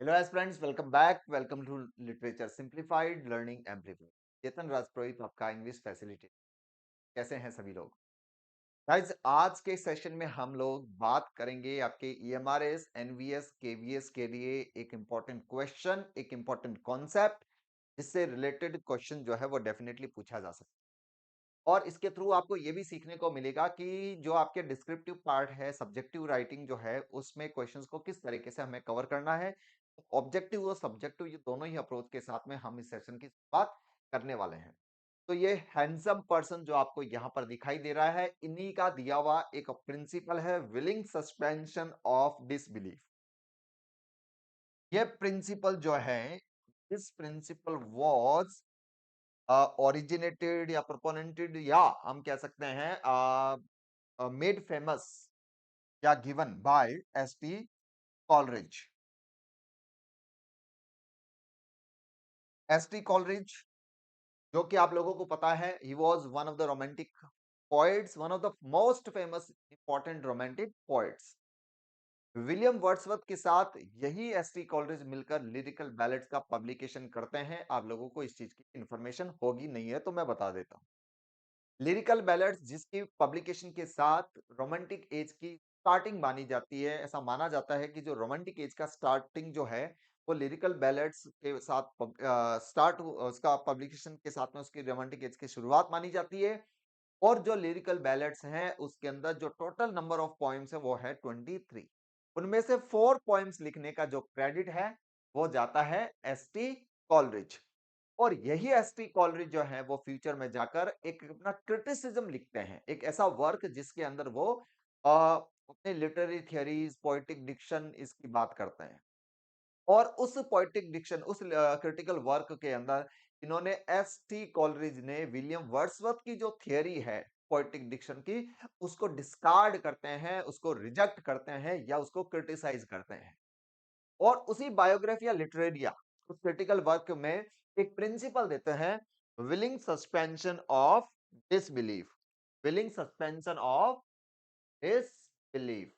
Hello aspirants, welcome back. Welcome to literature simplified learning amplified. Chetan Rajpurohit आपका English facility. कैसे हैं सभी लोग? गाइस, आज के सेशन में हम लोग बात करेंगे आपके ईएमआरएस, एनवीएस, केवीएस के लिए एक इंपॉर्टेंट क्वेश्चन, एक इंपॉर्टेंट कॉन्सेप्ट जिससे रिलेटेड क्वेश्चन जो है वो डेफिनेटली पूछा जा सकता है। और इसके थ्रू आपको ये भी सीखने को मिलेगा कि जो आपके डिस्क्रिप्टिव पार्ट है, सब्जेक्टिव राइटिंग जो है, उसमें क्वेश्चंस को किस तरीके से हमें कवर करना है। ऑब्जेक्टिव और सब्जेक्टिव ये दोनों ही अप्रोच के साथ में हम इस सेशन की बात करने वाले हैं। तो ये हैंडसम पर्सन जो आपको यहाँ पर दिखाई दे रहा है, इन्हीं का दिया हुआ एक प्रिंसिपल है, विलिंग सस्पेंशन ऑफ डिसबिलीफ। ये प्रिंसिपल जो है, दिस प्रिंसिपल वाज ओरिजिनेटेड या प्रोपोनेंटेड या हम कह सकते हैं मेड फेमस या given by ST Coleridge. ST Coleridge, जो कि आप लोगों को पता है, he was one of the romantic poets, one of the most famous important romantic poets. William Wordsworth के साथ यही एसटी कॉलरिज मिलकर लिरिकल बैलेड्स का पब्लिकेशन करते हैं। आप लोगों को इस चीज की इंफॉर्मेशन होगी नहीं है तो मैं बता देता हूँ। लिरिकल बैलेड्स जिसकी पब्लिकेशन के साथ रोमांटिक एज की स्टार्टिंग मानी जाती है। ऐसा माना जाता है कि जो रोमांटिक एज का स्टार्टिंग जो है वो लिरिकल बैलेड्स के साथ स्टार्ट उसका पब्लिकेशन के साथ में उसकी रोमांटिक एज की शुरुआत मानी जाती है। और जो लिरिकल बैलेड्स हैं उसके अंदर जो टोटल नंबर ऑफ पॉइम्स है वो है 23। उनमें से 4 पॉइम्स लिखने का जो क्रेडिट है वो जाता है एसटी कॉलरिज। और यही एसटी कॉलरिज जो है वो फ्यूचर में जाकर एक अपना क्रिटिसिज्म लिखते हैं, एक ऐसा वर्क जिसके अंदर वो अपने लिटरेरी थियरीज, पोएटिक डिक्शन इसकी बात करते हैं। और उस पोएटिक डिक्शन, उस क्रिटिकल वर्क के अंदर इन्होंने एसटी कॉलरिज ने विलियम वर्ड्सवर्थ की जो थियरी है पोएटिक डिक्शन की, उसको डिस्कार्ड करते हैं, उसको रिजेक्ट करते हैं या उसको क्रिटिसाइज करते हैं। और उसी बायोग्राफी या लिटरेरिया उस क्रिटिकल वर्क में एक प्रिंसिपल देते हैं, willing suspension of disbelief. Willing suspension of disbelief.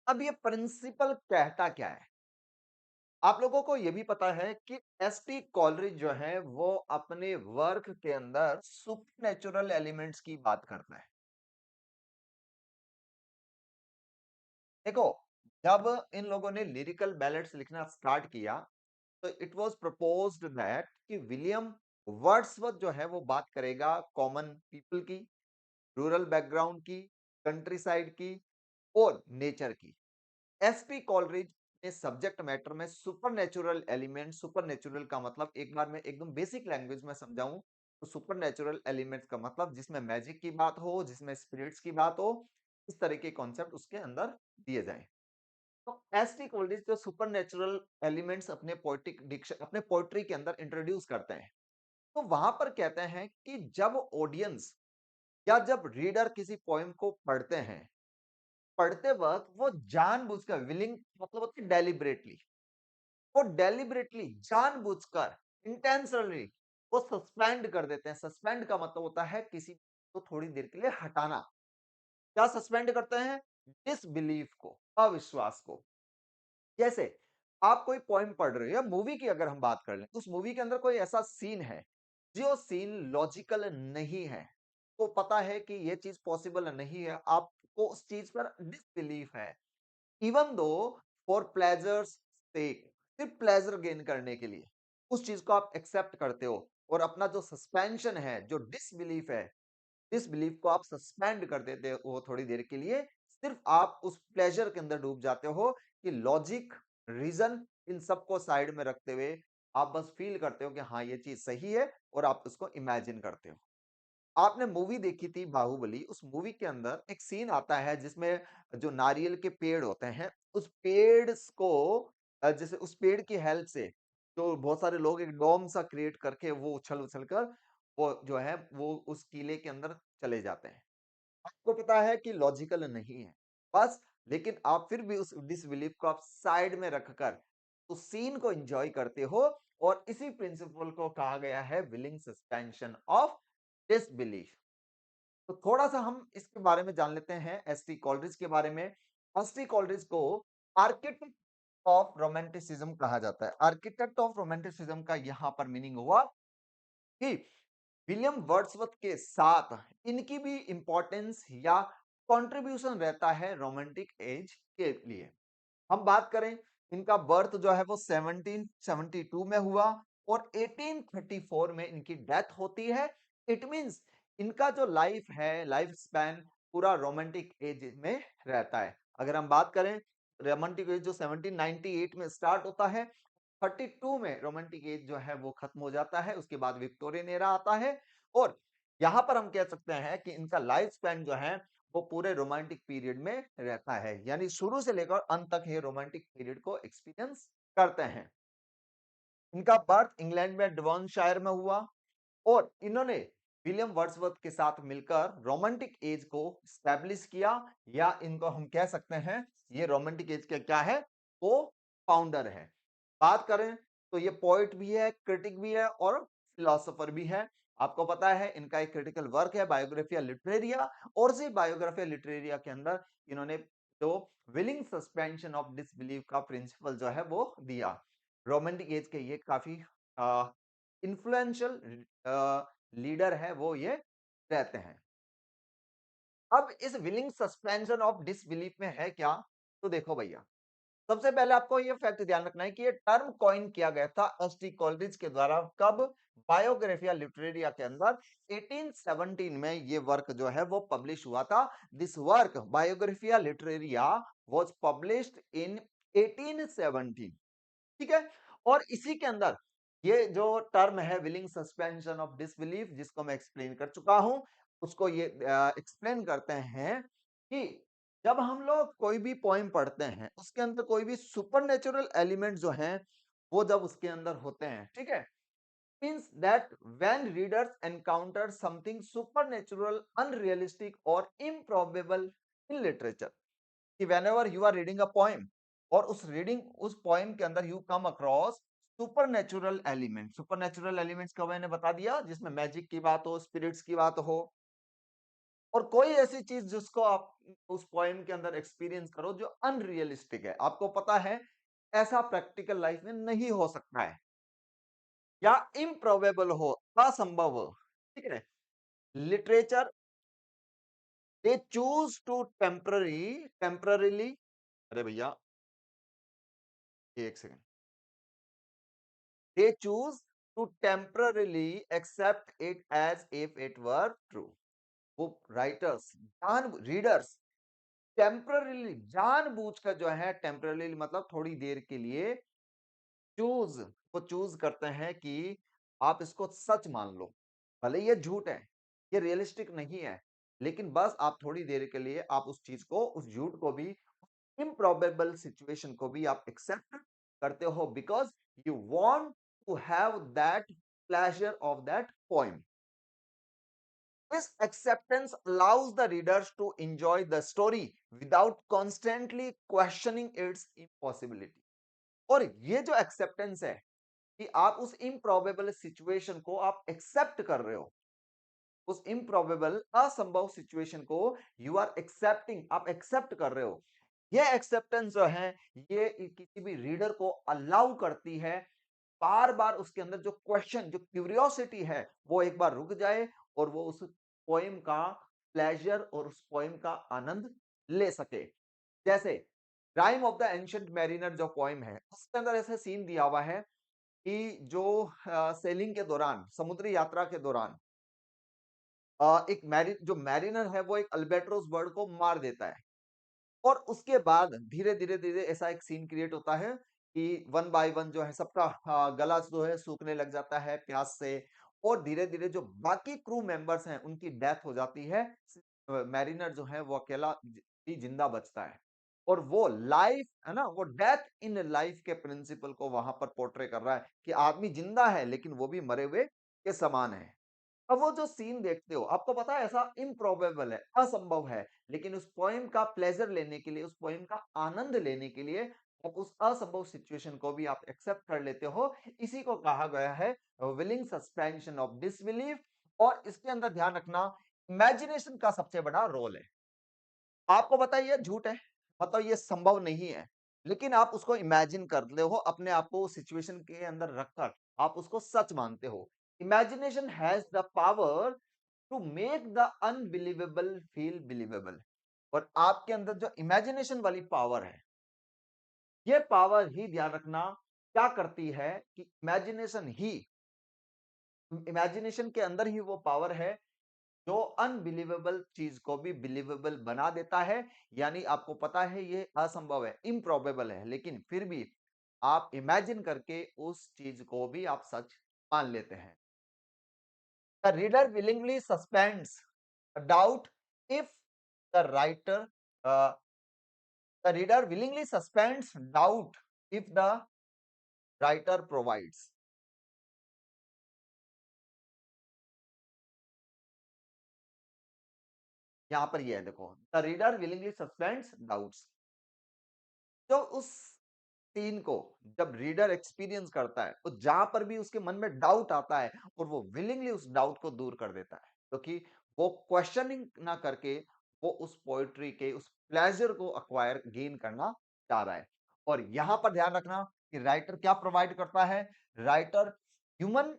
अब ये प्रिंसिपल कहता क्या है? आप लोगों को यह भी पता है कि एसटी कॉलरिज जो है वो अपने वर्क के अंदर सुपरनैचुरल एलिमेंट्स की बात करता है। देखो, जब इन लोगों ने लिरिकल बैलेड्स लिखना स्टार्ट किया तो इट वाज प्रपोज्ड दैट कि विलियम वर्ड्सवर्थ जो है वो बात करेगा कॉमन पीपल की, रूरल बैकग्राउंड की, कंट्री साइड की और नेचर की। एसपी कॉलरिज ने सब्जेक्ट मैटर में सुपरनैचुरल एलिमेंट, सुपरनैचुरल का मतलब एक बार मैं एकदम बेसिक लैंग्वेज में समझाऊं तो सुपरनैचुरल एलिमेंट्स का मतलब जिसमें मैजिक की बात हो, जिसमें स्पिरिट्स की बात हो, इस तरह के कॉन्सेप्ट उसके अंदर दिए जाएं। तो एसटी कॉलरिज जो सुपरनैचुरल एलिमेंट्स अपने पोएटिक डिक्शन, अपने पोएट्री के अंदर इंट्रोड्यूस करते हैं, तो वहां पर कहते हैं कि जब ऑडियंस या जब रीडर किसी पोएम को पढ़ते हैं, पढ़ते वक्त वो जानबूझकर, विलिंग मतलब होती है डेलिबरेटली, वो डेलिबरेटली जानबूझकर, इंटेंशनली वो सस्पेंड कर देते हैं। सस्पेंड का मतलब होता है किसी को थोड़ी देर के लिए हटाना। क्या सस्पेंड करते हैं? डिसबिलीफ को, अविश्वास को। जैसे आप कोई पोएम पढ़ रहे हो या मूवी की अगर हम बात कर लें, उस मूवी के अंदर कोई ऐसा सीन है जो सीन लॉजिकल नहीं है, तो पता है कि ये चीज पॉसिबल नहीं है, आपको उस चीज पर डिसबिलीफ है। इवन दो फॉर प्लेजर्स सेक, सिर्फ प्लेजर गेन करने के लिए उस चीज को आप एक्सेप्ट करते हो और अपना जो सस्पेंशन है, जो डिसबिलीफ है, डिसबिलीफ को आप सस्पेंड कर देते हो थोड़ी देर के लिए। सिर्फ आप उस प्लेजर के अंदर डूब जाते हो कि लॉजिक, रीजन, इन सबको साइड में रखते हुए आप बस फील करते हो कि हाँ ये चीज सही है और आप उसको इमेजिन करते हो। आपने मूवी देखी थी बाहुबली, उस मूवी के अंदर एक सीन आता है जिसमें जो नारियल के पेड़ होते हैं, उस पेड़ को जैसे उस पेड़ की हेल्प से तो बहुत सारे लोग एक डोम सा क्रिएट करके वो उछल उछल कर वो जो है वो उस किले के अंदर चले जाते हैं। आपको पता है कि लॉजिकल नहीं है, बस, लेकिन आप फिर भी उस डिसबिलीफ को आप साइड में रखकर उस सीन को एंजॉय करते हो। और इसी प्रिंसिपल को कहा गया है विलिंग सस्पेंशन ऑफ डिसबिलीफ। तो थोड़ा सा हम इसके बारे में जान लेते हैं, एसटी कॉलरिज के बारे में। ऑस्टी कॉलरिज को आर्किटेक्ट ऑफ रोमांटिसिज्म कहा जाता है। आर्किटेक्ट ऑफ रोमांटिसिज्म का यहां पर मीनिंग हुआ कि विलियम वर्ड्सवर्थ के साथ इनकी भी इंपॉर्टेंस या कंट्रीब्यूशन रहता है रोमांटिक एज के लिए। हम बात करें, इनका बर्थ जो है वो 1772 में हुआ और 1834 में इनकी डेथ होती है। इट मींस इनका जो लाइफ है, लाइफ स्पैन पूरा रोमांटिक एज में रहता है। अगर हम बात करें, रोमांटिक एज जो 1798 में स्टार्ट होता है, 32 में रोमांटिक एज जो है वो खत्म हो जाता है, उसके बाद विक्टोरियन एरा आता है। और यहां पर हम कह सकते हैं कि इनका लाइफ स्पैन जो है वो पूरे रोमांटिक पीरियड में रहता है, यानी शुरू से लेकर अंत तक ये रोमांटिक पीरियड को एक्सपीरियंस करते हैं। इनका बर्थ इंग्लैंड में डिवॉनशायर में हुआ और इन्होंने विलियम वर्ड्सवर्थ के साथ मिलकर रोमांटिक एज को स्टैब्लिश किया, या इनको हम कह सकते हैं ये रोमांटिक एज के क्या है, को फाउंडर है। बात करें तो ये पोइट भी है, क्रिटिक भी है और फिलोसोफर भी है। आपको पता है इनका एक क्रिटिकल वर्क है बायोग्राफिया लिटरेरिया, और इसी बायोग्राफिया लिटरेरिया के अंदर इन्होंने जो विलिंग सस्पेंशन ऑफ डिसबिलीफ का प्रिंसिपल जो है वो दिया। रोमांटिक एज के ये काफी इन्फ्लुएंशियल लीडर है वो ये रहते हैं। अब इस विलिंग सस्पेंशन ऑफ डिसबिलीफ में है क्या, तो देखो भैया, सबसे पहले आपको ये फैक्ट ध्यान रखना है कि ये टर्म कॉइन किया गया था एसटी कॉलरिज के द्वारा। कब? बायोग्राफिया लिटरेरिया के अंदर 1817 में ये वर्क जो है वो पब्लिश हुआ था। This work Biographia Literaria was published in 1817। ठीक है। और इसी के अंदर ये जो टर्म है विलिंग सस्पेंशन ऑफ डिसबिलीफ, जिसको मैं एक्सप्लेन कर चुका हूं, उसको ये एक्सप्लेन करते हैं कि जब हम लोग कोई भी पोइम पढ़ते हैं उसके अंदर कोई भी सुपरनेचुरल एलिमेंट जो हैं वो जब उसके अंदर होते हैं, ठीक है, means that when readers encounter something supernatural, unrealistic or improbable in literature, कि whenever you are reading a poem और उस पोएम के अंदर you come across supernatural element. Supernatural elements का मैंने बता दिया, जिसमें मैजिक की बात हो, स्पिरिट्स की बात हो, और कोई ऐसी चीज जिसको आप उस पोएम के अंदर एक्सपीरियंस करो जो अनरियलिस्टिक है, आपको पता है ऐसा प्रैक्टिकल लाइफ में नहीं हो सकता है, या इम्प्रोबेबल हो, असंभव हो, ठीक है। Literature, they choose to temporarily, अरे भैया एक second, they choose to temporarily accept it as if it were true। वो राइटर्स, जान रीडर्स टेम्पररीली, जानबूझकर जो है, टेम्पररीली मतलब थोड़ी देर के लिए, चूज वो चूज करते हैं कि आप इसको सच मान लो, भले ये झूठ है, ये रियलिस्टिक नहीं है, लेकिन बस आप थोड़ी देर के लिए आप उस चीज को, उस झूठ को भी, improbable situation को भी आप accept करते हो, because you want to have that pleasure of that poem। This acceptance allows the readers to enjoy the story without constantly questioning its impossibility। और ये जो acceptance है कि आप उस improbable situation को आप accept कर रहे हो, उस इम्प्रोबेबल, असंभव सिचुएशन को यू आर एक्सेप्टिंग, आप एक्सेप्ट कर रहे हो, ये एक्सेप्टेंस जो है ये किसी भी रीडर को अलाउ करती है बार बार उसके अंदर जो क्वेश्चन, जो क्यूरियोसिटी है, वो एक बार रुक जाए और वो उस पोएम का प्लेजर और उस पोएम का आनंद ले सके। जैसे rhyme of the ancient mariner जो पोएम है, उसके अंदर ऐसा सीन दिया हुआ है कि जो सेलिंग के दौरान, समुद्री यात्रा के दौरान, एक जो मैरिनर है वो एक अल्बेट्रोस बर्ड को मार देता है, और उसके बाद धीरे धीरे धीरे ऐसा एक सीन क्रिएट होता है कि वन बाय वन जो है सबका गला जो है सूखने लग जाता है प्यास से, और धीरे धीरे जो बाकी क्रू मेंबर्स हैं उनकी डेथ हो जाती है। मैरिनर जो है वो अकेला ही जिंदा बचता है, और वो लाइफ है ना, वो डेथ इन लाइफ के प्रिंसिपल को वहां पर पोर्ट्रे कर रहा है कि आदमी जिंदा है लेकिन वो भी मरे हुए के समान है। अब वो जो सीन देखते हो, आपको पता है ऐसा इम्प्रोबेबल है, असंभव है, लेकिन उस पोएम का प्लेजर लेने के लिए, उस पोएम का आनंद लेने के लिए आप उस असंभव सिचुएशन को भी आप एक्सेप्ट कर लेते हो। इसी को कहा गया है विलिंग सस्पेंशन ऑफ डिसबिलीफ। और इसके अंदर ध्यान रखना, इमेजिनेशन का सबसे बड़ा रोल है। आपको बताइए झूठ है, मतलब ये संभव नहीं है। लेकिन आप उसको इमेजिन करते हो, अपने आप को उस सिचुएशन के अंदर रखकर आप उसको सच मानते हो। Imagination has the power to make the unbelievable feel believable. और आपके अंदर जो इमेजिनेशन वाली पावर है, ये पावर ही ध्यान रखना क्या करती है कि इमेजिनेशन के अंदर ही वो पावर है जो अनबिलीवेबल चीज को भी बिलीवेबल बना देता है। यानी आपको पता है ये असंभव है, इम्प्रॉबेबल है, लेकिन फिर भी आप इमेजिन करके उस चीज को भी आप सच मान लेते हैं। The reader willingly suspends doubt if the writer the reader willingly suspends doubt if the writer provides. यहां पर ये है, देखो, the reader willingly suspends doubts. जो उस सीन को जब रीडर एक्सपीरियंस करता है, तो जहां पर भी उसके मन में डाउट आता है और वो विलिंगली उस डाउट को दूर कर देता है, क्योंकि वो क्वेश्चनिंग ना करके वो उस पोएट्री के उस प्लेजर को अक्वायर गेन करना चाह रहा है। और यहां पर ध्यान रखना कि राइटर क्या प्रोवाइड करता है। राइटर ह्यूमन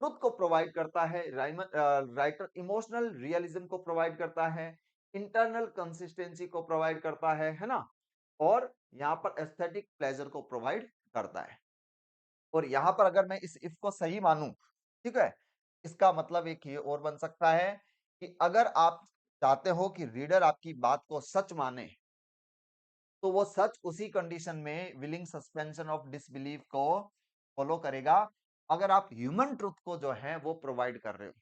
ट्रुथ को प्रोवाइड करता है। राइटर इमोशनल रियलिज्म को प्रोवाइड करता है, इंटरनल कंसिस्टेंसी को प्रोवाइड करता है ना, और यहाँ पर एस्थेटिक प्लेजर को प्रोवाइड करता है। और यहाँ पर अगर मैं इस इफ को सही मानूं, ठीक है, इसका मतलब एक ये और बन सकता है कि अगर आप चाहते हो कि रीडर आपकी बात को सच माने, तो वो सच उसी कंडीशन में विलिंग सस्पेंशन ऑफ डिसबिलीफ को फॉलो करेगा, अगर आप ह्यूमन ट्रुथ को जो है वो प्रोवाइड कर रहे हो।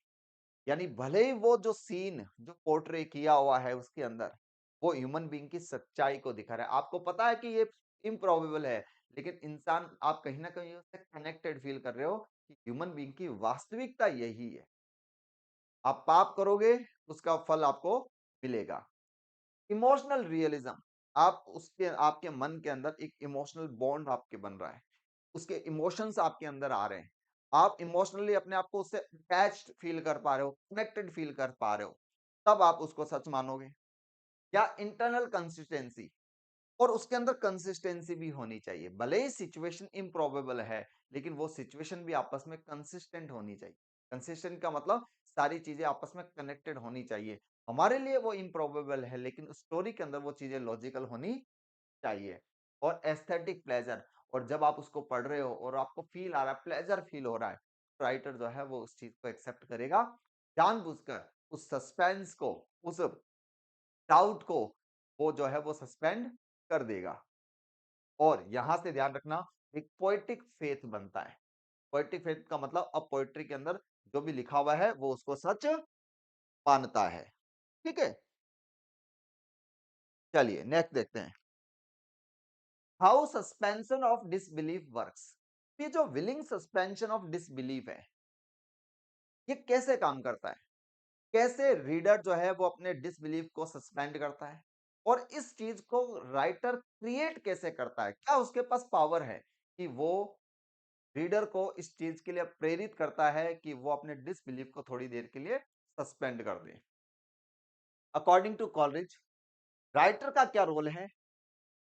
यानी भले ही वो जो सीन जो पोर्ट्रे किया हुआ है उसके अंदर वो ह्यूमन बीइंग की सच्चाई को दिखा रहा है, आपको पता है कि ये इम्प्रोबेबल है, लेकिन इंसान आप कहीं ना कहीं उससे कनेक्टेड फील कर रहे हो कि ह्यूमन बीइंग की वास्तविकता यही है। आप पाप करोगे, उसका फल आपको मिलेगा। इमोशनल रियलिज्म, आप उसके आपके मन के अंदर एक इमोशनल बॉन्ड आपके बन रहा है, उसके इमोशंस आपके अंदर आ रहे हैं, आप इमोशनली अपने आप को उससे अटैच्ड फील कर पा रहे हो, कनेक्टेड फील कर पा रहे हो, तब आप उसको सच मानोगे। या इंटरनल कंसिस्टेंसी, और उसके अंदर कंसिस्टेंसी भी होनी चाहिए, भले ही सिचुएशन इम्प्रोबेबल है, लेकिन वो सिचुएशन भी आपस में कंसिस्टेंट होनी चाहिए। कंसिस्टेंट का मतलब सारी चीजें आपस में कनेक्टेड होनी चाहिए। हमारे लिए वो इम्प्रोबेबल है, लेकिन स्टोरी के अंदर वो चीजें लॉजिकल होनी चाहिए। और एस्थेटिक प्लेजर, और जब आप उसको पढ़ रहे हो और आपको फील आ रहा है, प्लेजर फील हो रहा है, राइटर जो है वो उस चीज को एक्सेप्ट करेगा, जानबूझकर उस सस्पेंस को, उस डाउट को वो जो है वो सस्पेंड कर देगा। और यहां से ध्यान रखना, एक पोएटिक फेथ बनता है। पोएटिक फेथ का मतलब अब पोएट्री के अंदर जो भी लिखा हुआ है वो उसको सच मानता है। ठीक है, चलिए नेक्स्ट देखते हैं, how suspension of disbelief works. ये जो विलिंग सस्पेंशन ऑफ डिसबिलीफ है, ये कैसे काम करता है, कैसे रीडर जो है वो अपने डिसबिलीफ को सस्पेंड करता है, और इस चीज को राइटर क्रिएट कैसे करता है, क्या उसके पास पावर है कि वो रीडर को इस चीज के लिए प्रेरित करता है कि वो अपने डिसबिलीफ को थोड़ी देर के लिए सस्पेंड कर दे। अकॉर्डिंग टू कॉलरिज, राइटर का क्या रोल है,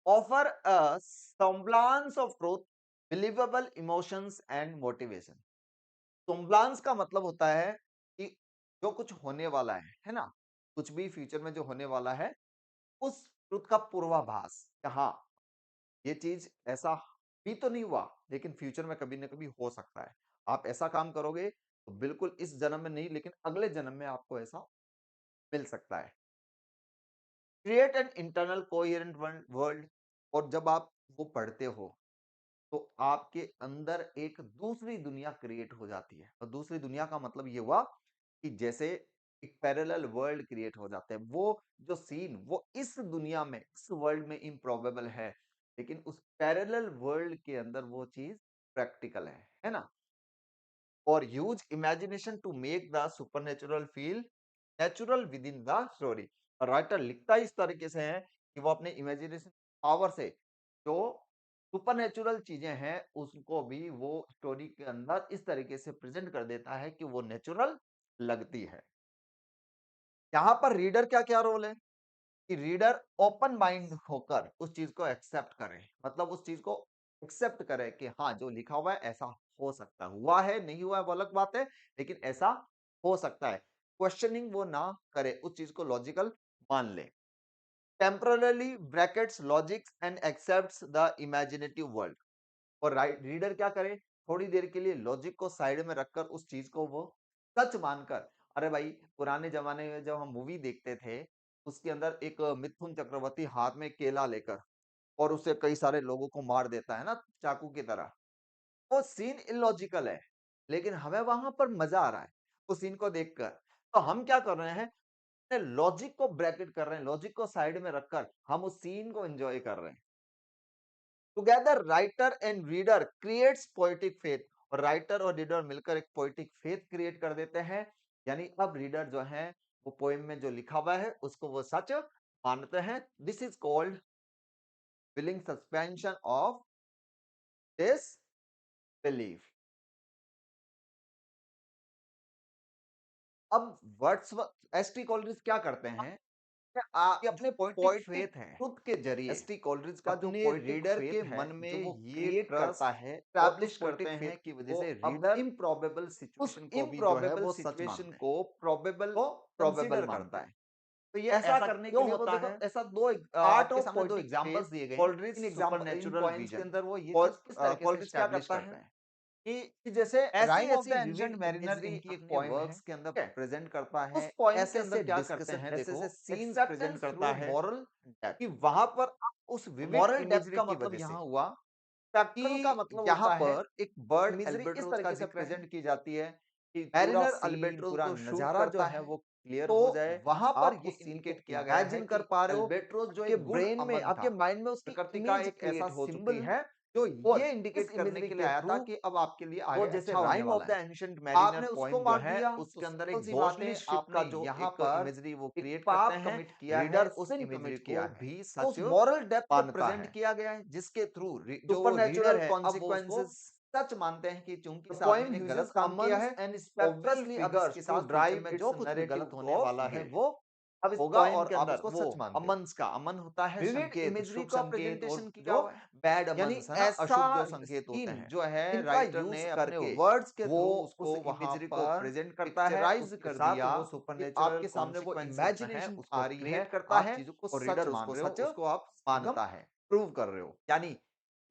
offer a semblance of truth, believable emotions and motivation. semblance का मतलब होता है कि जो कुछ होने वाला है ना, कुछ भी फ्यूचर में जो होने वाला है, उस ट्रुथ का पूर्वाभास, कि हाँ ये चीज ऐसा भी तो नहीं हुआ, लेकिन फ्यूचर में कभी ना कभी हो सकता है। आप ऐसा काम करोगे तो बिल्कुल इस जन्म में नहीं, लेकिन अगले जन्म में आपको ऐसा मिल सकता है। Create an internal coherent world, और जब आप वो पढ़ते हो तो आपके अंदर एक दूसरी दुनिया क्रिएट हो जाती है। और दूसरी दुनिया का मतलब ये हुआ कि जैसे एक पैरेलल वर्ल्ड क्रिएट हो जाता है, वो जो सीन वो इस दुनिया में, इस वर्ल्ड में इम्प्रोबेबल है, लेकिन उस पैरेलल वर्ल्ड के अंदर वो चीज प्रैक्टिकल है ना। और use imagination to make the supernatural feel natural within the story. Writer लिखता इस तरीके से है कि वो अपने इमेजिनेशन पावर से जो सुपरनेचुरल चीजें हैं उसको भी वो स्टोरी के अंदर इस तरीके से प्रेजेंट कर देता है कि वो नेचुरल लगती है। यहाँ पर रीडर क्या क्या रोल है, कि रीडर ओपन माइंड होकर उस चीज को एक्सेप्ट करे, मतलब उस चीज को एक्सेप्ट करे कि हाँ जो लिखा हुआ है ऐसा हो सकता है, हुआ है नहीं हुआ है वो अलग बात है, लेकिन ऐसा हो सकता है। क्वेश्चनिंग वो ना करे, उस चीज को लॉजिकल मान ले। Temporarily brackets logics and accepts the imaginative world. और रीडर क्या करे, थोड़ी देर के लिए लॉजिक को साइड में रखकर उस चीज को वो सच मानकर, अरे भाई पुराने जमाने में जब हम मूवी देखते थे, उसके अंदर एक मिथुन चक्रवर्ती हाथ में केला लेकर और उससे कई सारे लोगों को मार देता है ना चाकू की तरह, वो सीन इलॉजिकल है, लेकिन हमें वहां पर मजा आ रहा है उस सीन को देखकर। तो हम क्या कर रहे हैं, लॉजिक को ब्रैकेट कर रहे हैं, लॉजिक को साइड में रखकर हम उस सीन को एंजॉय कर रहे हैं। Together writer and reader creates poetic faith, और राइटर और रीडर मिलकर एक पोएटिक फेथ क्रिएट कर देते हैं। यानी अब रीडर जो है वो पोएम में जो लिखा हुआ है उसको वो सच मानते हैं। This is called willing suspension of this belief. अब वर्ड्सवर्थ एसटी कॉलरिज क्या करते हैं कि जो अपने पोएटिक पोएटिक फेथ है, ट्रुथ के जरिए एसटी कॉलरिज का जो अपने पोएटिक रीडर के फेथ है, मन में जो वो ये क्रिएट करता ट्रस्ट है और उस स्टैब्लिश करते पोएटिक फेथ हैं कि वजह को से अदर रीडर इम्प्रॉबेबल उस सिचुएशन को भी जो है इम्प्रोबेबल वो सच सिचुएशन मानते हैं, को प्रोबेबल को प्रोबेबल कंसीडर मानते करता हैं। है। तो ये ऐसा ऐसा करने के क्यों लिए तो होता देखो है? ऐसा दो पार्ट आपके ऑफ सामने दो पोएटिक फेथ, एग्जांपल्स दिए गए हैं। Coleridge in example in supernatural points के विजन। अंदर वो ये चीज किस तरीके से कॉलरिज क्या एस्टेब्लिश करता करते है हैं कि कि जैसे ऐसी राइम ऑफ द ऐसी एंशिएंट विविड मैरिनर इमेजरी इनकी एक अपने पोएम है, वर्क्स के अंदर ठीक है? प्रेजेंट करता है, उस पोएम के ऐसे अंदर ऐसे क्या करते डिस्कशन, हैं ऐसे देखो, ऐसे सीन्स प्रेजेंट एक्सेप्टेंस करता थ्रू है मॉरल डेप्थ। कि वहां पर उस विविड मॉरल डेप्थ इमेजरी का की मतलब वजह से यहां हुआ कि स्पेक्ट्रल का मतलब यहाँ होता है पर एक बर्ड इमेजरी इस एल्बेट्रोस का तरीके से जिक्र है प्रेजेंट की जाती है कि पूरा मैरिनर सीन, अल्बेट्रोस पूरा को शूट नजारा जो करता है है। वो क्लियर तो हो जाए। वहां पर आप ये उस सीन को इंडिकेट किया गया है इमेजिन कि कर पा रहे हो, अल्बेट्रोस जो आपके एक गुड ब्रेन में, अमन आपके था, माइंड में उसकी प्रकृति का इमेज एक क्रिएट ऐसा हो चुकी सिंबल है जो और ये इस इंडिकेट करने इमेजरी के लिए के आया था थ्रू कि अब आपके लिए वो आगे जैसे अच्छा होने राइम ऑफ वाला द है। एंशिएंट मैरिनर आपने उसको पोएम जो मार है, दिया, तो उसके अंदर सिंपल एक सी बात है, बॉसमैनशिप आपने का जो यहाँ एक पर इमेजरी वो एक क्रिएट करते पाप हैं, कमिट किया है, रीडर उस सिन इमेजरी कमिट को किया है, भी तो सच उस मॉरल डेप्थ को मानता प्रेजेंट है। किया गया है जिसके थ्रू जो वो रीडर सुपरनैचुरल है अब वो उसको कॉन्सिक्वेंसेस। सच मानते हैं कि चूंकि The इस आदमी poem ने uses गलत काम किया summons है, and spectral ऑब्वियसली अब इसके figures to साथ फ्यूचर drive में जो its कुछ भी गलत narrative होने वाला है ahead. वो अब इस होगा पोएम और के आप अंदर उसको वो सच मानते हो। अमन्स का अमन होता है, विविड संकेत, इमेजरी शुभ का संकेत, और प्रेजेंटेशन किया जो हुआ है, बैड यानी अमन्स है ना, ऐसा अशुभ जो संकेत होते सीन हैं, जो है इनका राइटर यूज ने अपने करके वर्ड्स के वो थ्रू उस उसको वहां इमेजरी को पर प्रेजेंट करता है, पिक्चराइज उसके कर साथ दिया वो कि सुपरनेचुरल आपके सामने वो कॉन्सिक्वेंसेस जो है इमेजिनेशन उसको आ रही है, क्रिएट करता आप है चीजों को और सच रीडर मान उसको रहे हो, सच उसको आप एकदम मानता है। प्रूव कर रहे हो। यानी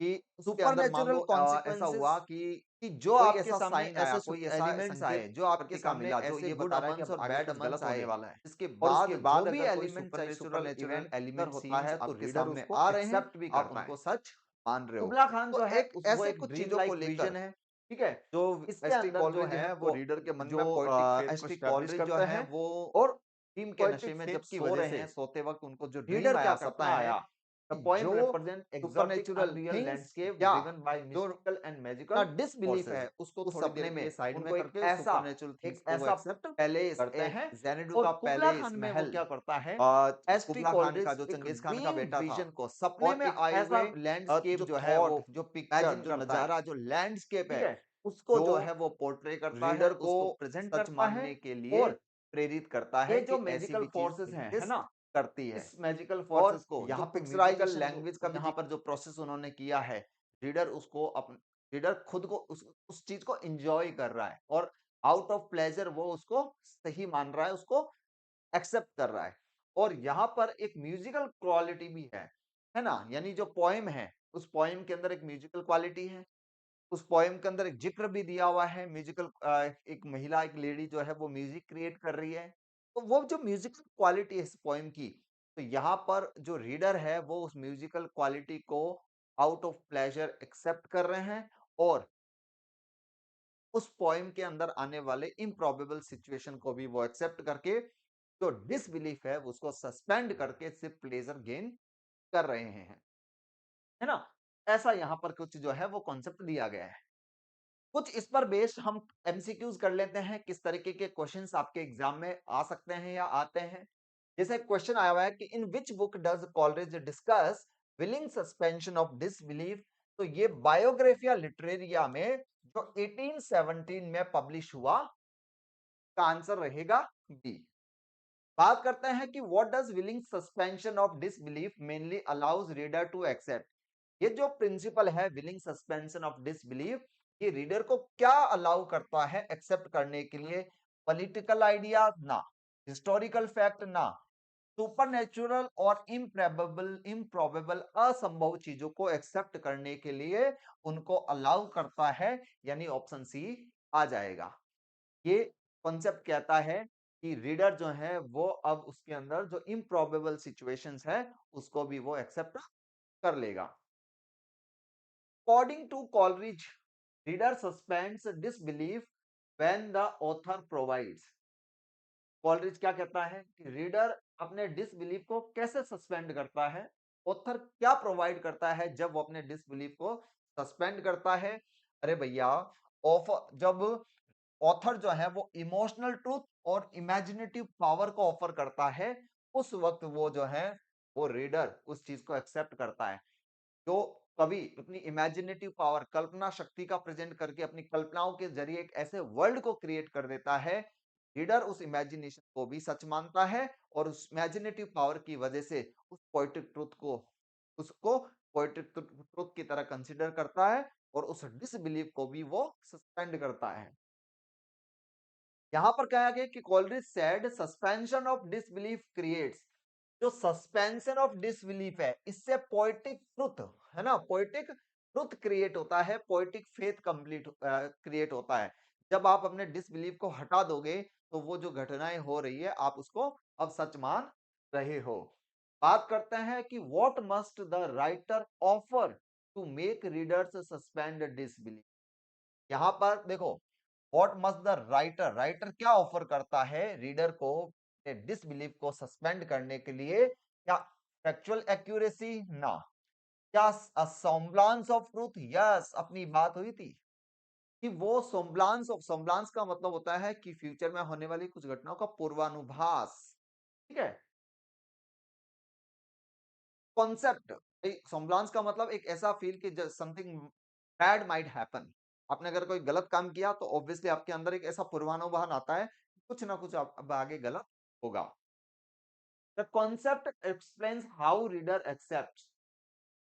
कि उसके अंदर मान सुपरनेचुरल लो ऐसा हुआ कॉन्सिक्वेंसेस कि जो कोई आपके ऐसा सामने साइन आया, ऐसे कोई ऐसा एलिमेंट्स संकेत आए जो आपके प्रकृति का सामने मिला जो ऐसे ये गुड बता रहा है कि अमन्स अब और आगे बैड कुछ गलत अमन्स होने आए, वाला है। इसके और उसके बाद जो बाद भी अगर कोई एलिमेंट्स आए supernatural supernatural event occur element होता सीन्स है तो आपके रीडर सामने उसको आ रहे हैं, एक्सेप्ट भी आप करता है। उनको सच मान रहे हो। कुबला खान तो जो है एक वो ऐसे एक कुछ ड्रीम चीजों को लाइक लेकर विजन है, ठीक है? जो इसके एसटी अंदर जो कॉलरिज है हैं वो वो रीडर के मन में जो पोएटिक फेथ को एसटी एस्टैब्लिश कॉलरिज करते करते हैं। हैं वो और ड्रीम के नशे पोएटिक में फेथ जब की सो वजह रहे से हैं, सोते वक्त उनको जो ड्रीम रीडर क्या आया, करता सपना है आया कि द पोएम जो represent exotic supernatural unreal things landscape या ड्रिवन बाय जो मिस्टिकल एंड का मैजिकल डिसबिलीफ फोर्सेस, है उसको उस थोड़ी देर सपने के लिए में साइड में उनको करके उस सुपरनेचुरल थिंग्स एक को वो ऐसा एक्सेप्ट पैलेस, करते एक हैं। ज़ैनुडू और का कुबला पैलेस खान में वो महल, क्या करता है, एसटी कुबला खान का कॉलरिज जो एक चंगेज खान का ड्रीम बेटा था, विजन को सपने और में एक आए ऐसा हुए लैंडस्केप जो जो है वो थॉट जो पिक्चर, इमेजिन जो करता है, नजारा, जो लैंडस्केप ठीक है, है? उसको जो जो है वो पोर्ट्रे करता है, रीडर को उसको प्रेजेंट सच करता है मानने के लिए और प्रेरित करता है ये कि जो ऐसी मैजिकल भी चीज फोर्सेस हैं, है एग्जिस्ट ना? करती है। इस मैजिकल और फोर्सेस को जो यहाँ पर म्यूजिकल पिक्चराइजेशन लैंग्वेज का भी यहाँ पर जो प्रोसेस उन्होंने किया है, रीडर उसको रीडर खुद को उस चीज को एंजॉय कर रहा है और आउट ऑफ प्लेजर वो उसको सही मान रहा है, उसको एक्सेप्ट कर रहा है। और यहाँ पर एक म्यूजिकल क्वालिटी भी है ना? यानी जो पोएम है, उस पोएम के अंदर एक म्यूजिकल क्वालिटी है। उस पोएम के अंदर एक जिक्र भी दिया हुआ है म्यूजिकल, एक महिला, एक लेडी जो है वो म्यूजिक क्रिएट कर रही है। तो वो जो म्यूजिकल क्वालिटी है इस पोएम की, तो यहाँ पर जो रीडर है वो उस म्यूजिकल क्वालिटी को आउट ऑफ प्लेजर एक्सेप्ट कर रहे हैं और उस पोएम के अंदर आने वाले इम्प्रॉबेबल सिचुएशन को भी वो एक्सेप्ट करके जो डिसबिलीफ है उसको सस्पेंड करके सिर्फ प्लेजर गेन कर रहे हैं, है ना? ऐसा यहाँ पर कुछ जो है वो कॉन्सेप्ट दिया गया है। कुछ इस पर बेस्ड हम एमसीक्यूज कर लेते हैं, किस तरीके के क्वेश्चंस आपके एग्जाम में आ सकते हैं या आते हैं। जैसे क्वेश्चन आया हुआ है कि in which book does Coleridge discuss willing suspension of disbelief. तो ये बायोग्राफिया लिटरेरिया में जो 1817 में पब्लिश हुआ, का आंसर रहेगा बी। बात करते हैं कि what does willing suspension of disbelief mainly allows reader to accept. ये जो प्रिंसिपल है विलिंग सस्पेंशन ऑफ डिसबिलीफ, ये रीडर को क्या अलाउ करता है एक्सेप्ट करने के लिए? पॉलिटिकल आइडियाज ना, हिस्टोरिकल फैक्ट ना, सुपरनेचुरल और इम्प्रोबेबल इम्प्रोबेबल असंभव चीजों को एक्सेप्ट करने के लिए उनको अलाउ करता है, यानी ऑप्शन सी आ जाएगा। ये कॉन्सेप्ट कहता है कि रीडर जो है वो अब उसके अंदर जो इम्प्रोबेबल सिचुएशंस है उसको भी वो एक्सेप्ट कर लेगा। According to Coleridge, reader suspends disbelief when the author provides. Coleridge क्या कहता है कि रीडर अपने डिसबिलीफ को कैसे सस्पेंड करता है, ऑथर क्या प्रोवाइड करता है जब वो अपने डिसबिलीफ को सस्पेंड करता है? अरे भैया, ऑफर जब ऑथर जो है वो इमोशनल ट्रूथ और इमेजिनेटिव पावर को ऑफर करता है, उस वक्त वो जो है वो रीडर उस चीज को एक्सेप्ट करता है। जो कवि अपनी इमेजिनेटिव पावर, कल्पना शक्ति का प्रेजेंट करके अपनी कल्पनाओं के जरिए एक ऐसे वर्ल्ड को क्रिएट कर देता है, रीडर उस इमेजिनेशन को भी सच मानता है और उस इमेजिनेटिव पावर की वजह से उस पोएटिक ट्रुथ को उसको पोएटिक ट्रुथ की तरह कंसीडर करता है और उस डिसबिलीफ को भी वो सस्पेंड करता है। यहां पर कहा गया कि Coleridge said suspension of disbelief creates, जो सस्पेंशन ऑफ डिसबिलीफ है इससे पोएटिक ट्रुथ, है ना, पोएटिक ट्रुथ क्रिएट होता है, पोएटिक फेथ कंप्लीट क्रिएट होता है। जब आप अपने डिसबिलीफ को हटा दोगे तो वो जो घटनाएं हो रही है आप उसको अब सच मान रहे हो। बात करते हैं कि what must the writer offer to make readers suspend disbelief. यहाँ पर देखो, what must the writer, writer क्या ऑफर करता है रीडर को डिसबिलीफ को सस्पेंड करने के लिए? क्या फैक्चुअल एक्यूरेसी? ना। क्या सॉम्बलांस ऑफ ट्रूथ? यस, अपनी बात हुई थी कि वो सॉम्बलांस ऑफ, सॉम्बलांस का मतलब होता है कि फ्यूचर में होने वाली कुछ घटनाओं का पूर्वानुभास, ठीक है। कॉन्सेप्ट, सॉम्बलांस का मतलब एक ऐसा फील कि समथिंग बैड माइट हैपन। आपने अगर कोई गलत काम किया तो ऑब्वियसली आपके अंदर एक ऐसा पूर्वानुमान आता है कि कुछ ना कुछ अब आगे गलत होगा। The concept explains how reader accept,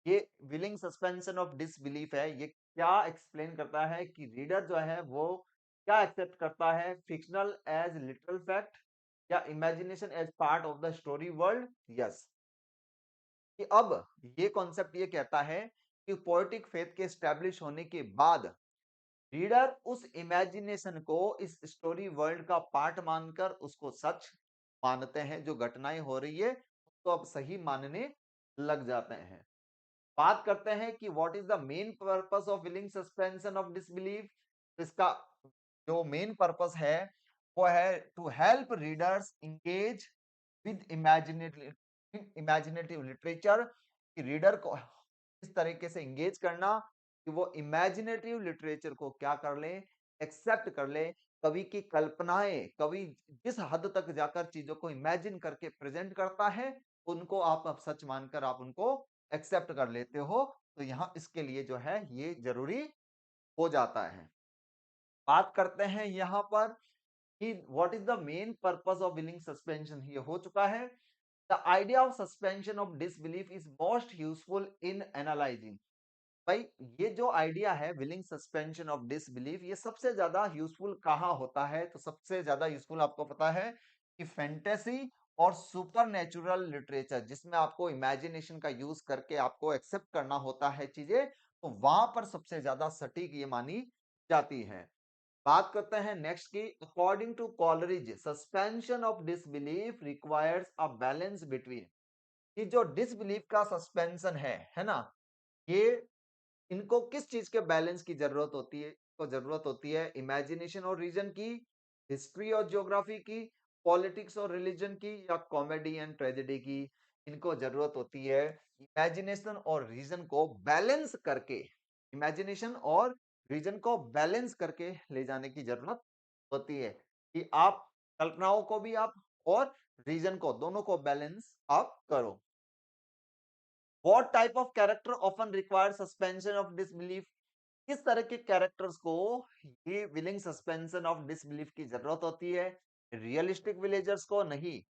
ये विलिंग सस्पेंशन ऑफ डिसबिलीफ है, ये क्या एक्सप्लेन करता है कि रीडर जो है वो क्या एक्सेप्ट करता है, फिक्शनल एज लिटरल फैक्ट या imagination as part of the story world? Yes, कि अब ये कॉन्सेप्ट ये कहता है कि पोएटिक फेथ के एस्टैब्लिश होने के बाद रीडर उस इमेजिनेशन को इस स्टोरी वर्ल्ड का पार्ट मानकर उसको सच मानते हैं, जो घटनाएं हो रही है तो अब सही मानने लग जाते हैं। बात करते हैं कि what is the main purpose of willing suspension of disbelief. इसका जो मेन पर्पस है वो है to help readers engage with imaginative literature, कि रीडर को इस तरीके से इंगेज करना कि वो इमेजिनेटिव लिटरेचर को क्या कर ले, एक्सेप्ट कर ले। कवि की कल्पनाएं, कवि जिस हद तक जाकर चीजों को इमेजिन करके प्रेजेंट करता है उनको आप अब सच मानकर आप उनको एक्सेप्ट कर लेते हो, तो यहाँ इसके लिए जो है ये जरूरी हो जाता है। बात करते हैं यहाँ पर कि what is the main purpose of willing suspension, ये हो चुका है। The idea of suspension of disbelief is most useful in analysing. भाई, ये जो आइडिया है विलिंग सस्पेंशन ऑफ डिसबिलीफ, ये सबसे ज्यादा यूजफुल कहाँ होता है? तो सबसे ज्यादा यूजफुल आपको पता है कि फैंटेसी और सुपर नेचुरल लिटरेचर, जिसमें आपको इमेजिनेशन का यूज करके आपको एक्सेप्ट करना होता है चीजें, तो वहां पर सबसे ज्यादा सटीक ये मानी जाती है। बात करते हैं नेक्स्ट की, according to Coleridge suspension of disbelief requires a balance between, कि जो डिसबिलीफ का सस्पेंशन है ना, ये इनको किस चीज के बैलेंस की जरूरत होती है? तो जरूरत होती है इमेजिनेशन और रीजन की, हिस्ट्री और ज्योग्राफी की, पॉलिटिक्स और रिलीजन की, या कॉमेडी एंड ट्रेजेडी की। इनको जरूरत होती है इमेजिनेशन और रीजन को बैलेंस करके, इमेजिनेशन और रीजन को बैलेंस करके ले जाने की जरूरत होती है, कि आप कल्पनाओं को भी आप और रीजन को, दोनों को बैलेंस आप करो। What type of character often requires suspension of disbelief? किस तरह के कैरेक्टर्स को ये विलिंग सस्पेंशन ऑफ डिसबिलीफ की जरूरत होती है? रियलिस्टिक विलेजर्स को नहीं,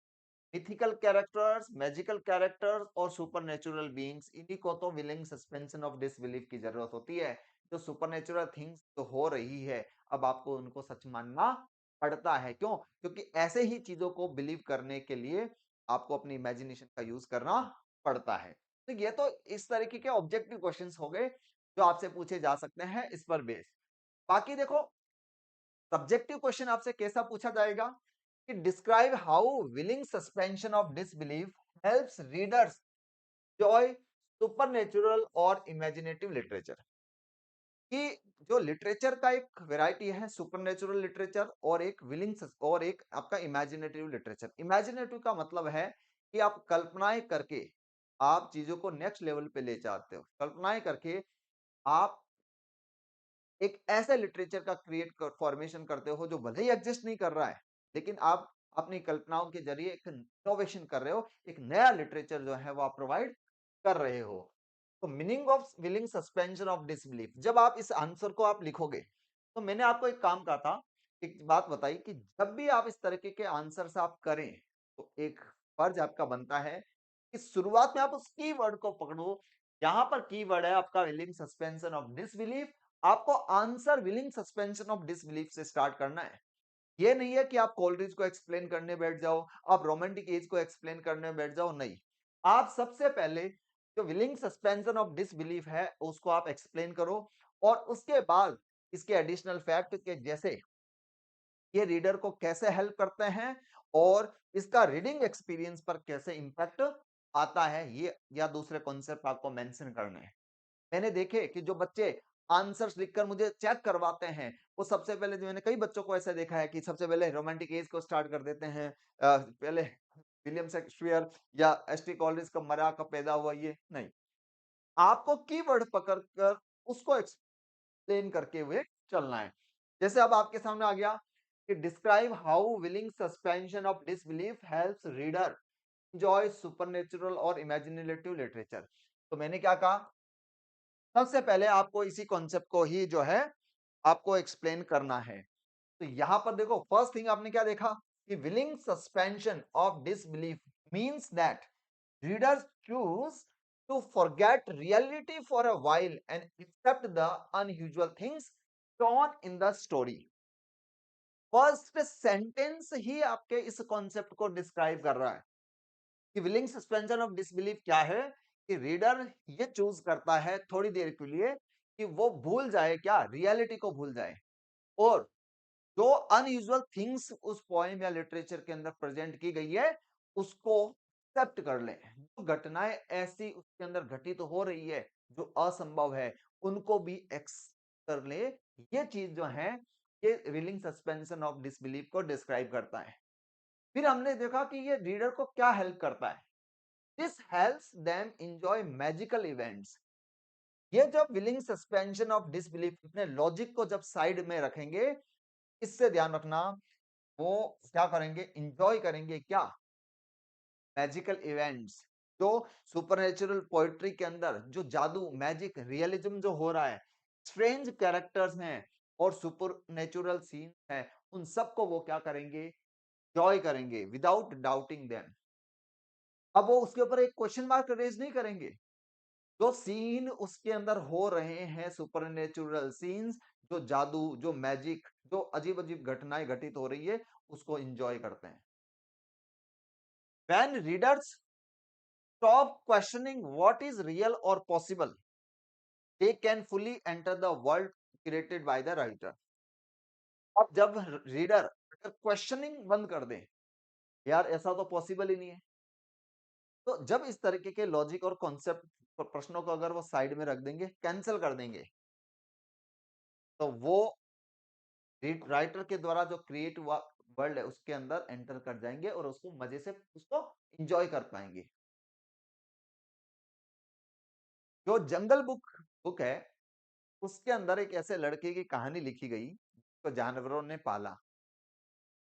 मिथिकल कैरेक्टर्स, मैजिकल कैरेक्टर्स और सुपरनैचुरल बीइंग्स, इन्हीं को तो विलिंग सस्पेंशन ऑफ डिसबिलीफ की जरूरत होती है। जो सुपरनैचुरल थिंग्स तो हो रही है, अब आपको उनको सच मानना पड़ता है। क्यों? क्योंकि ऐसे ही चीजों को बिलीव करने के लिए आपको अपनी इमेजिनेशन का यूज करना पड़ता है। तो ये तो इस तरीके के ऑब्जेक्टिव क्वेश्चंस हो गए जो आपसे पूछे जा सकते हैं इस पर बेस। बाकी देखो, सब्जेक्टिव क्वेश्चन आपसे कैसा पूछा जाएगा कि describe how willing suspension of disbelief helps readers Joy supernatural और इमेजिनेटिव लिटरेचर। कि जो लिटरेचर का एक वैरायटी है, सुपरनेचुरल लिटरेचर और एक विलिंग और एक आपका इमेजिनेटिव लिटरेचर। इमेजिनेटिव का मतलब है कि आप कल्पनाएं करके आप चीजों को नेक्स्ट लेवल पे ले जाते हो, कल्पनाएं करके आप एक ऐसे लिटरेचर का फॉर्मेशन करते हो जो भले ही एग्जिस्ट नहीं कर रहा है, लेकिन आप अपनी कल्पनाओं के जरिए एक इनोवेशन कर रहे हो, एक नया लिटरेचर जो है वो आप प्रोवाइड कर रहे हो। तो meaning of willing suspension of disbelief, जब आप इस आंसर को आप लिखोगे, तो मैंने आपको एक काम कहा था, एक बात बताई कि जब भी आप इस तरीके के आंसर्स आप करें, तो एक फर्ज आपका बनता है कि शुरुआत में आप उस कीवर्ड को पकड़ो। यहां पर कीवर्ड है आपका विलिंग सस्पेंशन ऑफ डिसबिलीफ। आपको answer willing suspension of disbelief से स्टार्ट करना है। ये नहीं है कि आप कोलरिज को एक्सप्लेन करने बैठ जाओ, आप रोमांटिक एज को एक्सप्लेन करने बैठ जाओ, नहीं। आप सबसे पहले जो विलिंग सस्पेंशन ऑफ डिसबिलीफ है उसको आप एक्सप्लेन करो, और उसके बाद इसके एडिशनल फैक्ट के जैसे ये रीडर को कैसे हेल्प करते हैं और इसका रीडिंग एक्सपीरियंस पर कैसे इंपैक्ट आता है, ये या दूसरे कॉन्सेप्ट आपको मेंशन करने हैं। मैंने देखे कि जो बच्चे आंसर्स लिखकर मुझे चेक करवाते हैं, वो सबसे पहले, जो मैंने कई बच्चों को ऐसा देखा है कि सबसे पहले रोमांटिक एज को स्टार्ट कर देते हैं। पहले विलियम शेक्सपियर या एसटी कॉलेज कब मरा, कब पैदा हुआ, ये नहीं। आपको कीवर्ड पकड़कर उसको एक्सप्लेन करके हुए चलना है। जैसे अब आपके सामने आ गया कि describe how willing suspension of disbelief helps reader enjoy supernatural और इमेजिनेटिव लिटरेचर। तो मैंने क्या कहा, सबसे पहले आपको इसी कॉन्सेप्ट को ही जो है आपको एक्सप्लेन करना है। तो यहां पर देखो, फर्स्ट थिंग आपने क्या देखा कि willing suspension of disbelief means that readers choose to forget reality for a while and accept the unusual things shown in the story। First sentence ही आपके इस कॉन्सेप्ट को डिस्क्राइब कर रहा है कि विलिंग सस्पेंशन ऑफ डिसबिलीफ क्या है, कि रीडर ये चूज करता है थोड़ी देर के लिए कि वो भूल जाए, क्या रियलिटी को भूल जाए, और जो अनयूजुअल थिंग्स उस पोएम या लिटरेचर के अंदर प्रेजेंट की गई है उसको एक्सेप्ट कर ले। जो घटनाएं ऐसी उसके अंदर घटित तो हो रही है जो असंभव है, उनको भी एक्सेप्ट कर ले। ये चीज जो है, ये विलिंग सस्पेंशन ऑफ डिसबिलीफ को डिस्क्राइब करता है। फिर हमने देखा कि ये रीडर को क्या हेल्प करता है। This helps them enjoy magical events. ये जब विलिंग सस्पेंशन ऑफ डिसबिलीफ अपने लॉजिक को जब साइड में रखेंगे, इससे ध्यान रखना, वो क्या करेंगे, इंजॉय करेंगे क्या, मैजिकल इवेंट्स। जो सुपरनेचुरल पोएट्री के अंदर जो जादू, मैजिक, रियलिज्म जो हो रहा है, स्ट्रेंज कैरेक्टर्स हैं और सुपरनेचुरल सीन्स हैं, उन सबको वो क्या करेंगे, एंजॉय करेंगे विदाउट डाउटिंग देम। अब वो उसके ऊपर एक क्वेश्चन मार्क रेज नहीं करेंगे। जो सीन उसके अंदर हो रहे हैं, सुपरनेचुरल सीन्स, जो जादू, जो मैजिक, जो अजीब अजीब घटनाएं घटित हो रही है, उसको एंजॉय करते हैं। When readers stop questioning what is real or possible, they can fully enter the world created by the writer। अब जब रीडर अगर क्वेश्चनिंग बंद कर दे, यार ऐसा तो पॉसिबल ही नहीं है, तो जब इस तरीके के लॉजिक और कॉन्सेप्ट प्रश्नों को अगर वो साइड में रख देंगे, कैंसिल कर देंगे, तो वो राइटर के द्वारा जो क्रिएट हुआ वर्ल्ड है उसके अंदर एंटर कर जाएंगे और उसको मजे से उसको एंजॉय कर पाएंगे। जो जंगल बुक बुक है, उसके अंदर एक ऐसे लड़के की कहानी लिखी गई तो जानवरों ने पाला।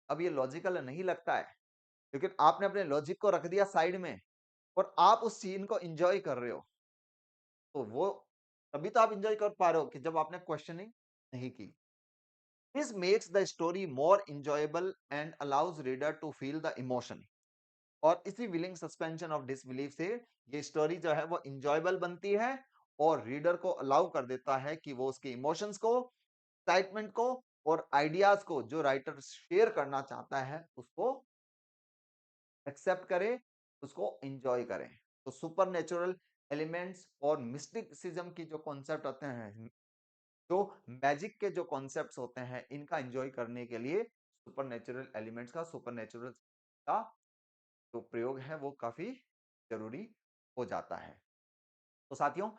अब ये लॉजिकल नहीं लगता है, लेकिन आपने अपने लॉजिक को रख दिया साइड में और आप उस सीन को एंजॉय कर रहे हो, तो वो तभी तो आप एंजॉय कर पा रहे हो कि जब आपने क्वेश्चनिंग नहीं की। This makes the story more enjoyable and allows reader to feel the emotion. और इसी विलिंग सस्पेंशन ऑफ डिसबिलीफ से ये स्टोरी जो है वो एन्जॉयबल बनती है और रीडर को अलाउ कर देता है कि वो उसके इमोशंस को, एक्साइटमेंट को और आइडियाज को जो राइटर शेयर करना चाहता है उसको एक्सेप्ट करें, उसको एन्जॉय करें। तो सुपरनैचुरल एलिमेंट्स और मिस्टिसिज्म की जो कॉन्सेप्ट होते हैं, जो मैजिक के जो कॉन्सेप्ट्स होते हैं, इनका एन्जॉय करने के लिए सुपरनैचुरल एलिमेंट्स का, सुपरनैचुरल का जो प्रयोग है वो काफ़ी ज़रूरी हो जाता है। तो साथियों,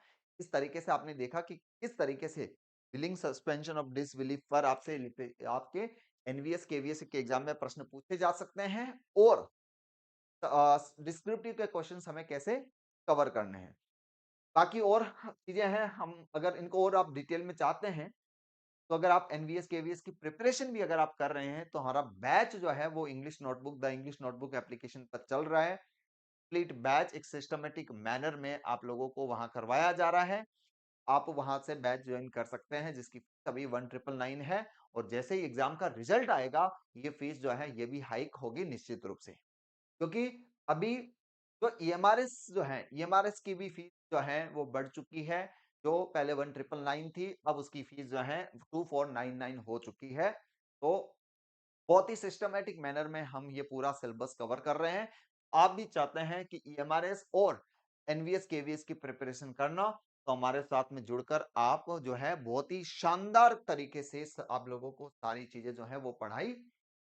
इस तरीके से आपने देखा कि किस तरीके से विलिंग सस्पेंशन ऑफ डिसबिलीफ पर आपके एनवीएस, केवीएस के एग्ज़ाम में प्रश्न पूछे जा सकते हैं और डिस्क्रिप्टिव के क्वेश्चंस हमें कैसे कवर करने हैं। बाकी और चीज़ें हैं, हम अगर इनको और आप डिटेल में चाहते हैं, तो अगर आप एनवीएस, केवीएस की प्रिपरेशन भी अगर आप कर रहे हैं, तो हमारा बैच जो है वो English notebook, the English notebook application पर चल रहा है। कंप्लीट बैच एक सिस्टमैटिक मैनर में आप लोगों को वहाँ करवाया जा रहा है। आप वहाँ से बैच जॉइन कर सकते हैं, जिसकी फीस अभी 1999 है और जैसे ही एग्ज़ाम का रिजल्ट आएगा, ये फीस जो है ये भी हाइक होगी निश्चित रूप से। क्योंकि अभी जो ईएमआरएस जो है, ईएमआरएस की भी फीस जो है वो बढ़ चुकी है। जो पहले 1999 थी, अब उसकी फीस जो है 2499 हो चुकी है। तो बहुत ही सिस्टमैटिक मैनर में हम ये पूरा सिलेबस कवर कर रहे हैं। आप भी चाहते हैं कि ईएमआरएस और एनवीएस, केवीएस की प्रिपरेशन करना, तो हमारे साथ में जुड़कर आप जो है बहुत ही शानदार तरीके से आप लोगों को सारी चीज़ें जो है वो पढ़ाई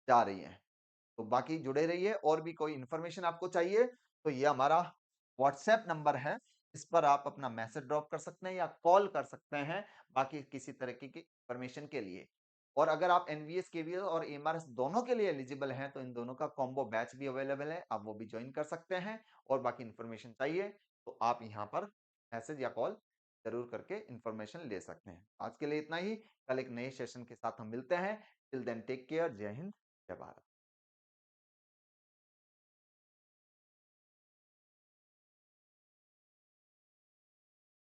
जा रही हैं। तो बाकी जुड़े रहिए, और भी कोई इन्फॉर्मेशन आपको चाहिए तो ये हमारा व्हाट्सएप नंबर है, इस पर आप अपना मैसेज ड्रॉप कर सकते हैं या कॉल कर सकते हैं बाकी किसी तरह की इन्फॉर्मेशन के लिए। और अगर आप एनवीएस, केवीएस और एमआरएस दोनों के लिए एलिजिबल हैं तो इन दोनों का कॉम्बो बैच भी अवेलेबल है, आप वो भी ज्वाइन कर सकते हैं। और बाकी इन्फॉर्मेशन चाहिए तो आप यहाँ पर मैसेज या कॉल जरूर करके इन्फॉर्मेशन ले सकते हैं। आज के लिए इतना ही, कल एक नए सेशन के साथ हम मिलते हैं। टिल देन टेक केयर, जय हिंद, जय भारत।